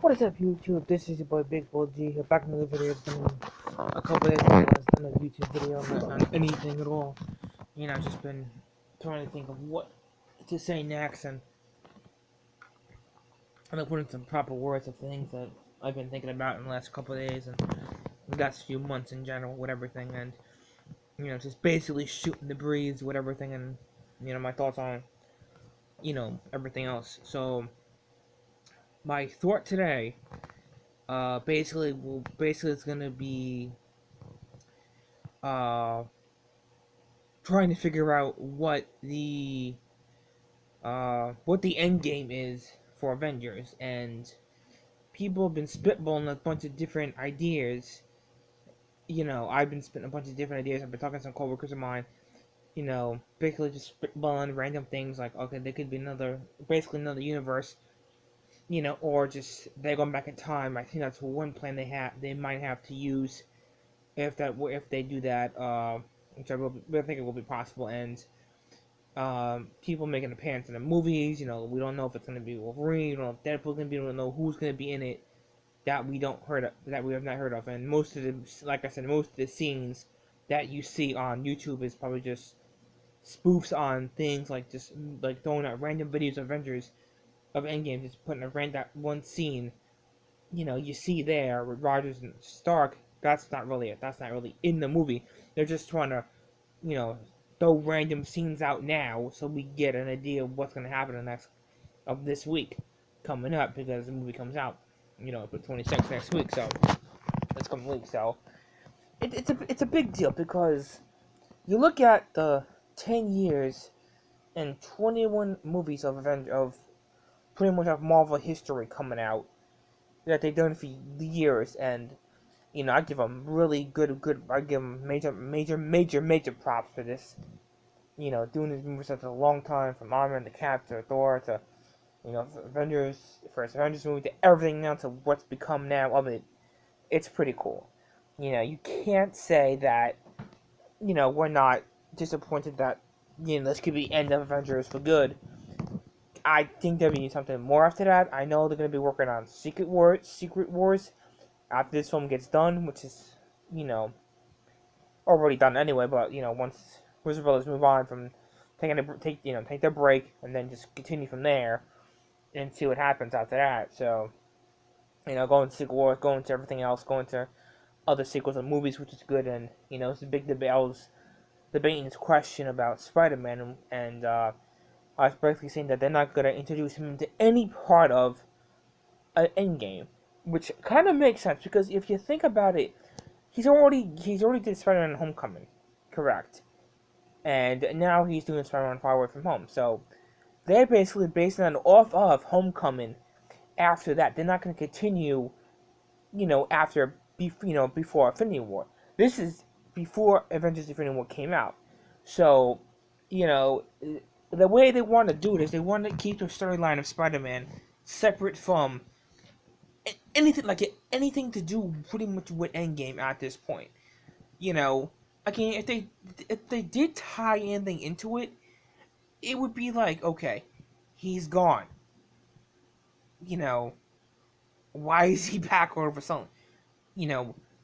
What is up, YouTube? This is your boy Big Bull G here, back in the video. It's been a couple days since I last done a YouTube video on anything at all. I've just been trying to think of what to say next, and I'm putting some proper words of things that I've been thinking about in the last couple of days and the last few months in general with everything, and just basically shooting the breeze with everything, and my thoughts on everything else. So my thought today. Basically, it's gonna be uh trying to figure out what the end game is for Avengers, and people have been spitballing a bunch of different ideas. I've been spitting a bunch of different ideas. I've been talking to some coworkers of mine. Basically just spitballing random things like, okay, there could be basically another universe. Or just they're going back in time. I think that's one plan they might have to use if they do that, which I think it will be possible. And people making an appearance in the movies. We don't know if it's going to be Wolverine. We don't know if Deadpool's going to be. We don't know who's going to be in it that we have not heard of. And most of the scenes that you see on YouTube is probably just spoofs on things like just like throwing out random videos of Avengers of Endgame, just putting a random one scene. You see there with Rogers and Stark. That's not really it. That's not really in the movie. They're just trying to, you know, throw random scenes out now so we get an idea of what's going to happen in the next of this week coming up, because the movie comes out, the 26th next week. So this coming week. So it's a big deal, because you look at the 10 years and 21 movies of pretty much of Marvel history coming out that they've done for years, and I give them really good. I give them major props for this. Doing these movies for a long time, from Iron Man to Cap to Thor to first Avengers movie to everything now to what's become now of it. It's pretty cool. You can't say that we're not disappointed that this could be end of Avengers for good. I think there'll be something more after that. I know they're gonna be working on Secret Wars after this film gets done, which is already done anyway. But once Wizard Brothers move on from take their break and then just continue from there and see what happens after that. So going to Secret Wars, going to everything else, going to other sequels of movies, which is good. And it's a big debate. I was debating this question about Spider-Man, and I was basically saying that they're not gonna introduce him into any part of an Endgame, which kind of makes sense, because if you think about it, he's already did Spider-Man Homecoming, correct? And now he's doing Spider-Man Far Away From Home. So they're basically basing it off of Homecoming. After that, they're not going to continue, before Infinity War. This is before Avengers Infinity War came out. So, the way they want to do it is they want to keep the storyline of Spider-Man separate from anything to do pretty much with Endgame at this point. Again, if they did tie anything into it, it would be like, okay, he's gone. Why is he back all of a sudden?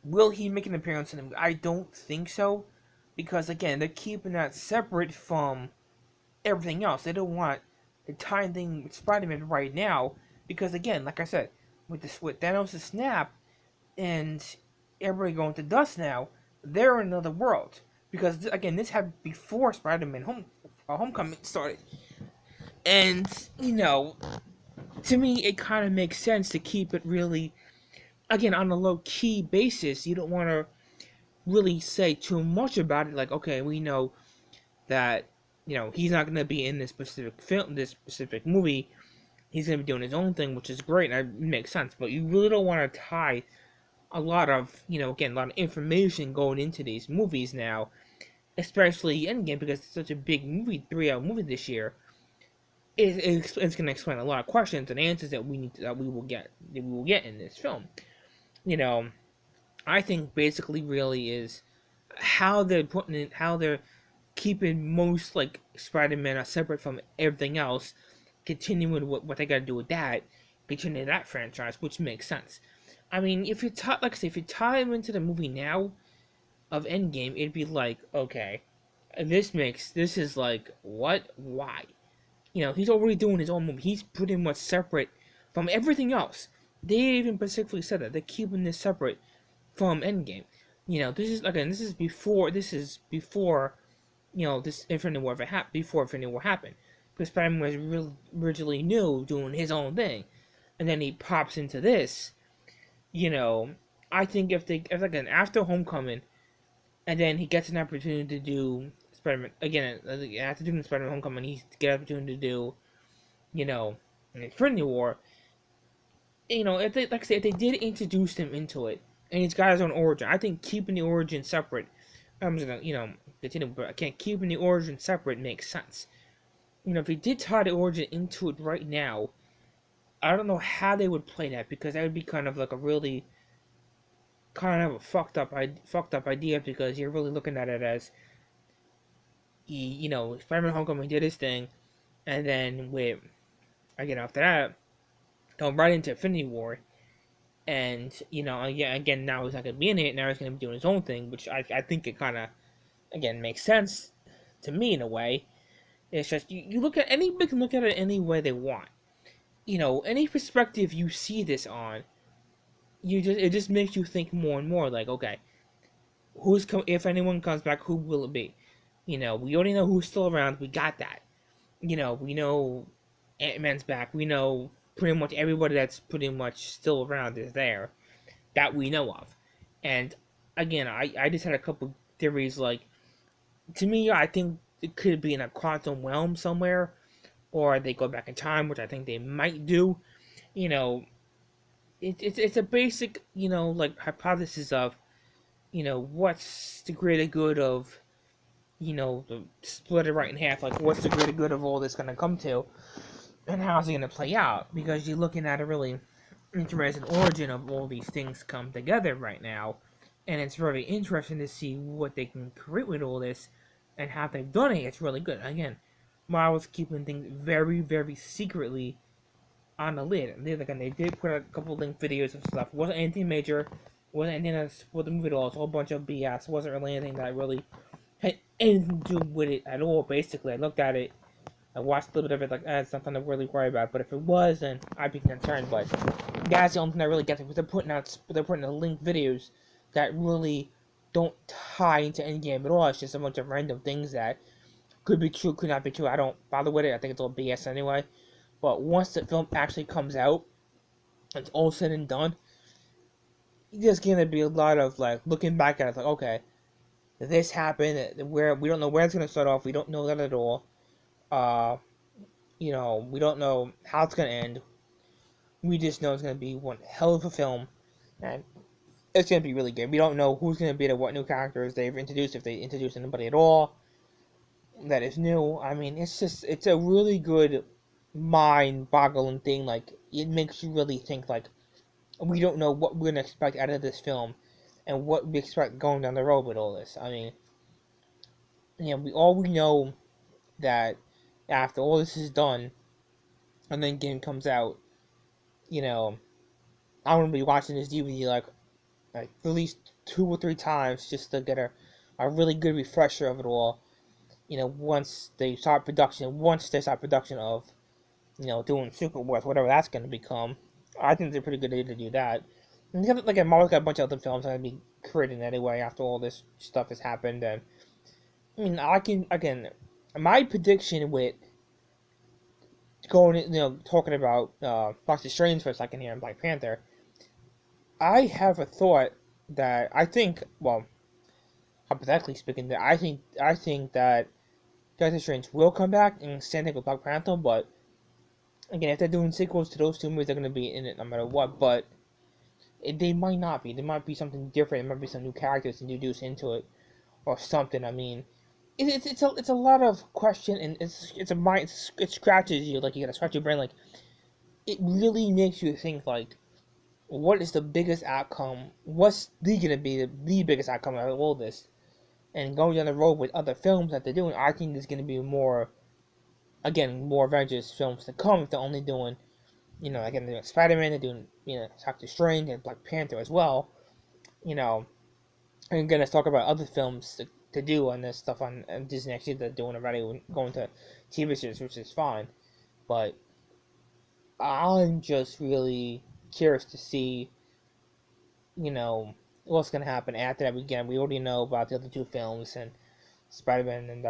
Will he make an appearance in them? I don't think so, because again, they're keeping that separate from everything else. They don't want to tie anything with Spider-Man right now, because again, like I said, with Thanos' snap and everybody going to dust now, they're in another world. Because again, this happened before Spider-Man Homecoming started, and to me, it kind of makes sense to keep it really, again, on a low key basis. You don't want to really say too much about it. Like, okay, we know that he's not going to be in this specific film, this specific movie. He's going to be doing his own thing, which is great, and it makes sense. But you really don't want to tie a lot of, again, a lot of information going into these movies now, especially Endgame, because it's such a big movie, 3-hour movie this year. It's going to explain a lot of questions and answers that we will get in this film. I think basically really is how they're keeping most like Spider-Man separate from everything else, continuing what they got to do with that, continue that franchise, which makes sense. I mean, if you tie, like I say, if you tie him into the movie now of Endgame, it'd be like, okay, this is like what, why? He's already doing his own movie. He's pretty much separate from everything else. They even specifically said that they're keeping this separate from Endgame. This is again, this is before this Infinity War ever happened. Before Infinity War happened, because Spider-Man was originally new, doing his own thing, and then he pops into this. You know, I think if again after Homecoming, and then he gets an opportunity to do Spider-Man again after doing Spider-Man Homecoming, he gets an opportunity to do Infinity War. If they like I said, if they did introduce him into it, and he's got his own origin, I think keeping the origin separate. I'm just gonna continue, but I can't keeping the origin separate makes sense. If he did tie the origin into it right now, I don't know how they would play that because that would be kind of like a really kind of a fucked up idea because you're really looking at it as Spider-Man Homecoming did his thing, and then with again after that, going right into Infinity War, and again now he's not gonna be in it. Now he's gonna be doing his own thing, which I think it kind of again makes sense to me in a way. It's just you look at anybody can look at it any way they want. Any perspective you see this on, it just makes you think more and more. Like, okay, if anyone comes back, who will it be? We already know who's still around. We got that. We know Ant-Man's back. We know pretty much everybody that's pretty much still around is there that we know of. And again, I just had a couple theories. Like, to me, I think it could be in a quantum realm somewhere, or they go back in time, which I think they might do. You know, it's a basic like hypothesis of what's the greater good of the split it right in half. Like, what's the greater good of all this going to come to, and how's it going to play out? Because you're looking at a really interesting origin of all these things come together right now, and it's very interesting to see what they can create with all this and how they've done it. It's really good. Again, Marvel's keeping things very, very secretly on the lid. They did put a couple link videos of stuff. It wasn't anything major. Wasn't anything that spoiled the movie at all. It's a whole bunch of BS. It wasn't really anything that really had anything to do with it at all. Basically, I looked at it. I watched a little bit of it. Like, it's nothing to really worry about. But if it was, then I'd be concerned. But that's the only thing that really gets it. They're putting the link videos that really don't tie into Endgame at all. It's just a bunch of random things that could be true, could not be true. I don't bother with it. I think it's all BS anyway. But once the film actually comes out, it's all said and done, there's gonna be a lot of like looking back at it, like, okay, this happened. Where we don't know where it's gonna start off. We don't know that at all. We don't know how it's gonna end. We just know it's gonna be one hell of a film, and it's gonna be really good. We don't know who's gonna be what new characters they've introduced, if they introduce anybody at all that is new. I mean, it's a really good mind-boggling thing. Like, it makes you really think. Like, we don't know what we're gonna expect out of this film, and what we expect going down the road with all this. I mean, we know that after all this is done, and then game comes out, you know, I'm gonna be watching this DVD like at least 2 or 3 times just to get a really good refresher of it all. Once they start production of doing Secret Wars, whatever that's going to become. I think it's a pretty good idea to do that. And like Marvel's got a bunch of other films going to be creating anyway after all this stuff has happened. And I mean, I can again, my prediction with going, talking about Doctor Strange for a second here and Black Panther. I have a thought that I think, well, hypothetically speaking, that I think that Doctor Strange will come back and stand with Black Panther, but again, if they're doing sequels to those two movies, they're going to be in it no matter what. But they might not be. There might be something different. There might be some new characters introduced into it, or something. I mean, it's a lot of question, and it's a mind. It scratches you, like you gotta scratch your brain. Like, it really makes you think, like, what is the biggest outcome? What's gonna be the biggest outcome out of all this? And going down the road with other films that they're doing, I think there's gonna be more. Again, more Avengers films to come if they're only doing Like they're doing Spider-Man, they're doing, Doctor Strange and Black Panther as well. You know, and gonna talk about other films to do on this stuff on Disney. Actually, they're doing already, going to TV series, which is fine. But I'm just really curious to see, you know, what's gonna happen after that. Again, we already know about the other two films and Spider-Man and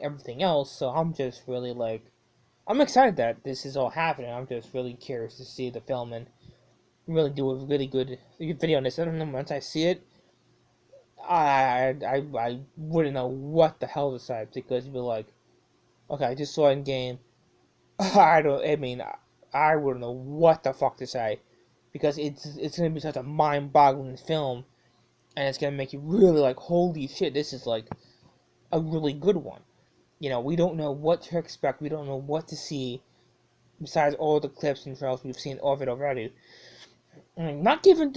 everything else. So I'm just really like, I'm excited that this is all happening. I'm just really curious to see the film and really do a really good video on this. I don't know, once I see it, I wouldn't know what the hell to say, because it'd be like, okay, I just saw Endgame. I wouldn't know what the fuck to say, because it's gonna be such a mind-boggling film, and it's gonna make you really like, holy shit, this is like a really good one. We don't know what to expect. We don't know what to see besides all the clips and trails we've seen of it already. They're not giving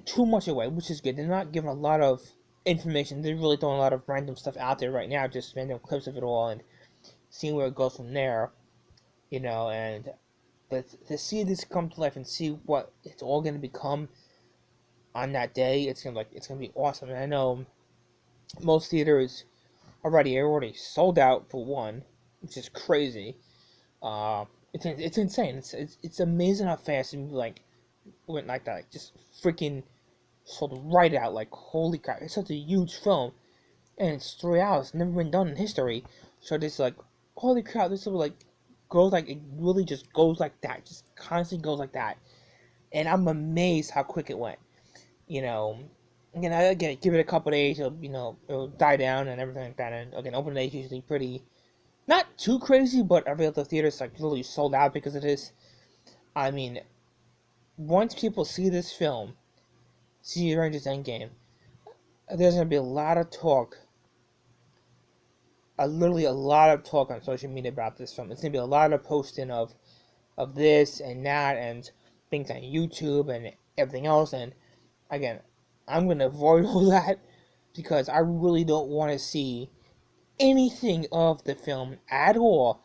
too much away, which is good. They're not giving a lot of information. They're really throwing a lot of random stuff out there right now, just random clips of it all and seeing where it goes from there. And to see this come to life and see what it's all going to become on that day, it's gonna be awesome. And I know most theaters are already sold out for one, which is crazy. It's insane. It's amazing how fast it went like that. Like, just freaking sold right out. Like, holy crap! It's such a huge film, and it's 3 hours. Never been done in history. So this like, holy crap! This will like goes like, it really just goes like that. Just constantly goes like that. And I'm amazed how quick it went. You know, again, give it a couple days. It'll die down and everything like that. And again, open day is usually pretty, not too crazy, but every other theater is like literally sold out because of this. I mean, once people see this film, see Avengers Endgame, there's gonna be a lot of talk, literally a lot of talk on social media about this film. It's gonna be a lot of posting of this and that and things on YouTube and everything else. And again, I'm gonna avoid all that because I really don't want to see anything of the film at all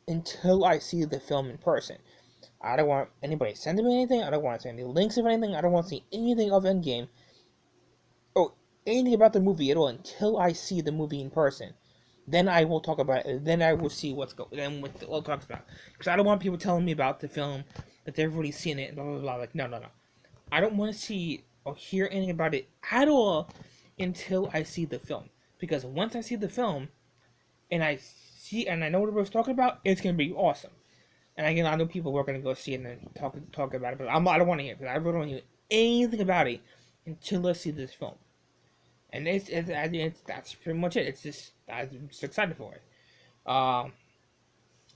until I see the film in person. I don't want anybody sending me anything. I don't want to see any links of anything. I don't want to see anything of Endgame or anything about the movie at all until I see the movie in person. Then I will talk about it. Then I will see what it talks about. Because I don't want people telling me about the film that they've already seen it and blah blah blah. Like, no, no, no. I don't want to see or hear anything about it at all until I see the film. Because once I see the film and I know what everyone's talking about, it's gonna be awesome. And again, I know people were gonna go see it and talk about it, but I don't want to hear it, because I really don't want to hear anything about it until I see this film. And that's pretty much it. I'm just excited for it.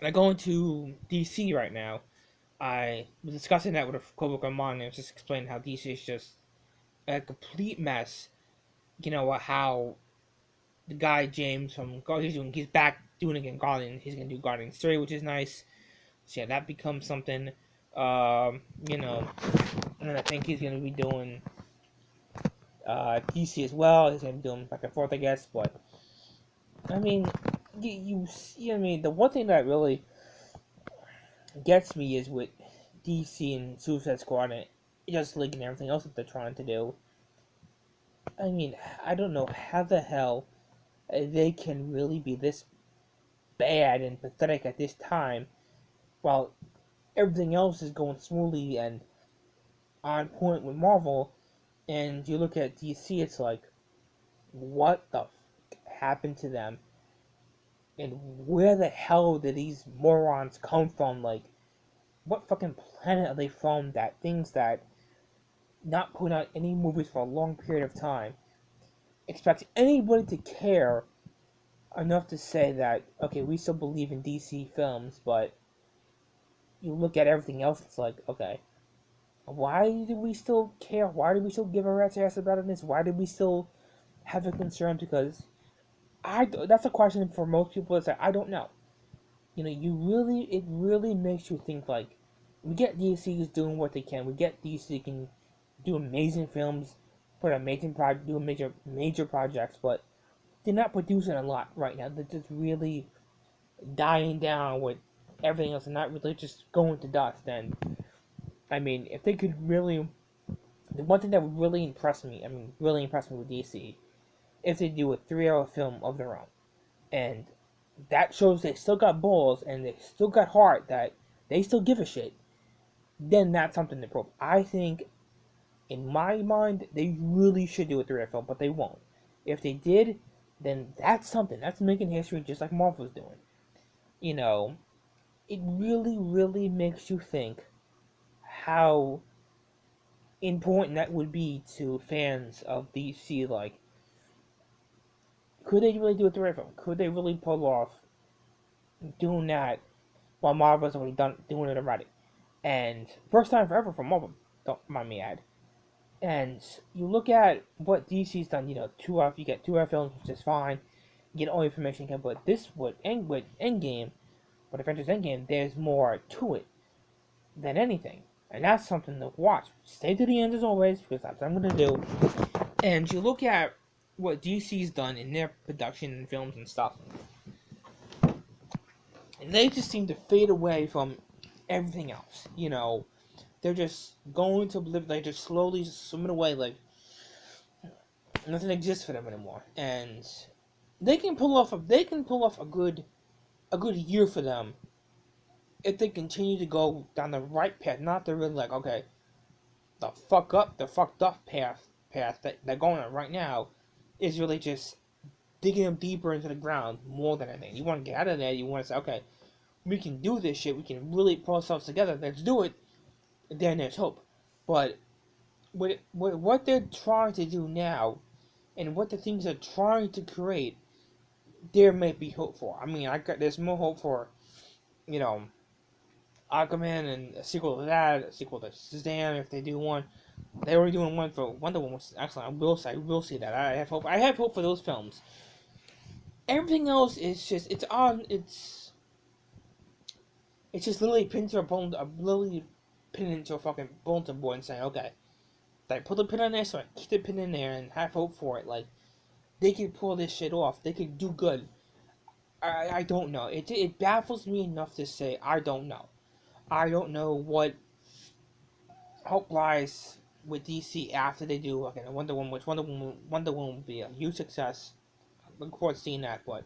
Like, going to DC right now, I was discussing that with a coworker of mine, and I was just explaining how DC is just a complete mess. How the guy James he's back doing again Guardian. He's gonna do Guardians 3, which is nice. So yeah, that becomes something. You know, and I think he's gonna be doing DC as well. He's gonna be doing back and forth, I guess. But I mean, you see, I mean, the one thing that really gets me is with DC and Suicide Squad and Justice League and everything else that they're trying to do. I mean, I don't know how the hell they can really be this bad and pathetic at this time, while everything else is going smoothly and on point with Marvel. And you look at DC, it's like, what the happened to them? And where the hell did these morons come from? Like, what fucking planet are they from that things that not putting out any movies for a long period of time expect anybody to care enough to say that, okay, we still believe in DC films, but you look at everything else, it's like, okay, why do we still care? Why do we still give a rat's ass about this? Why do we still have a concern? Because that's a question for most people. It's like, I don't know. It really makes you think, like, we get DC is doing what they can. We get DC can do amazing films, do major projects, but they're not producing a lot right now. They're just really dying down with everything else and not really just going to dust. And I mean, if they could really, the one thing that would really impress me, really impress me with DC, if they do a 3 hour film of their own, and that shows they still got balls and they still got heart, that they still give a shit, then that's something to prove. I think, in my mind, they really should do a 3 hour film, but they won't. If they did, then that's something. That's making history just like Marvel's doing. You know, it really, really makes you think how important that would be to fans of DC. Like, could they really do a 3 hour film? Could they really pull off doing that while Marvel's already doing it already? And first time forever for Marvel, don't mind me add. And you look at what DC's done, you get 2 hour films, which is fine. You get all the information you can, but this would end with Endgame, with Avengers Endgame, there's more to it than anything. And that's something to watch. Stay to the end as always, because that's what I'm going to do. And you look at what DC's done in their production and films and stuff, and they just seem to fade away from everything else. They're just going to live, like, just slowly swimming away, like nothing exists for them anymore. And they can pull off a good year for them if they continue to go down the right path, not the really, like, okay, the fucked up path that they're going on right now is really just digging them deeper into the ground more than anything. You want to get out of there. You want to say, okay, we can do this shit. We can really pull ourselves together. Let's do it. Then there's hope. But with what they're trying to do now, and what the things they're trying to create, there may be hope for. There's more hope for, Aquaman and a sequel to that, a sequel to Shazam if they do one. They were doing one for Wonder Woman, which is excellent. I will see that. I have hope. I have hope for those films. Everything else is just it's just literally pinning into a fucking bulletin board and saying, okay, like, put the pin on there, so I keep the pin in there and have hope for it. Like, they could pull this shit off. They could do good. I don't know. It baffles me enough to say I don't know. I don't know what hope lies with DC after they do like Wonder Woman, which Wonder Woman would be a huge success. I look forward to seeing that, but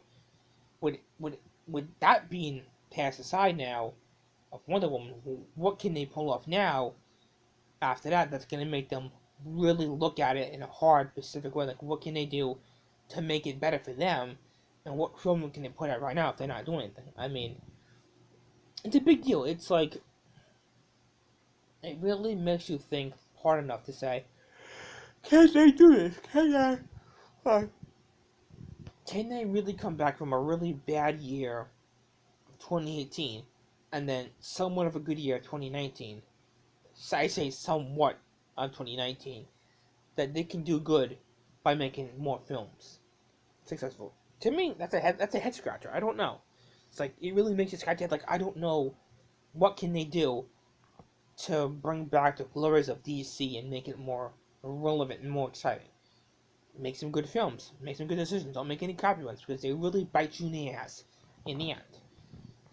with that being passed aside now of Wonder Woman, what can they pull off now after that that's gonna make them really look at it in a hard, specific way? Like, what can they do to make it better for them, and what film can they put out right now if they're not doing anything? It's a big deal. It's like, it really makes you think hard enough to say, can they do this? Can they really come back from a really bad year of 2018 and then somewhat of a good year of 2019? So I say somewhat of 2019, that they can do good by making more films successful. To me, that's a head scratcher. I don't know. It's like, it really makes you scratch your head. Like, I don't know what can they do to bring back the glories of DC and make it more relevant and more exciting. Make some good films. Make some good decisions. Don't make any crappy ones, because they really bite you in the ass in the end.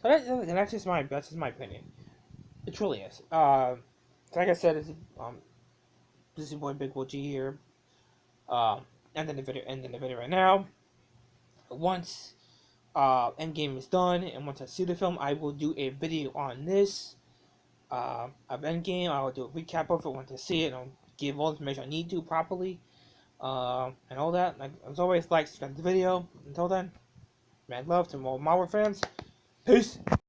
So that's just my opinion. It truly is. Like I said, this is your boy Big G here. Ending the video right now. Once Endgame is done, and once I see the film, I will do a video on this of Endgame. I will do a recap of it once I see it, and I'll give all the information I need to properly, and all that. Like, as always, like, subscribe to the video. Until then, mad love to all Marvel fans. Peace.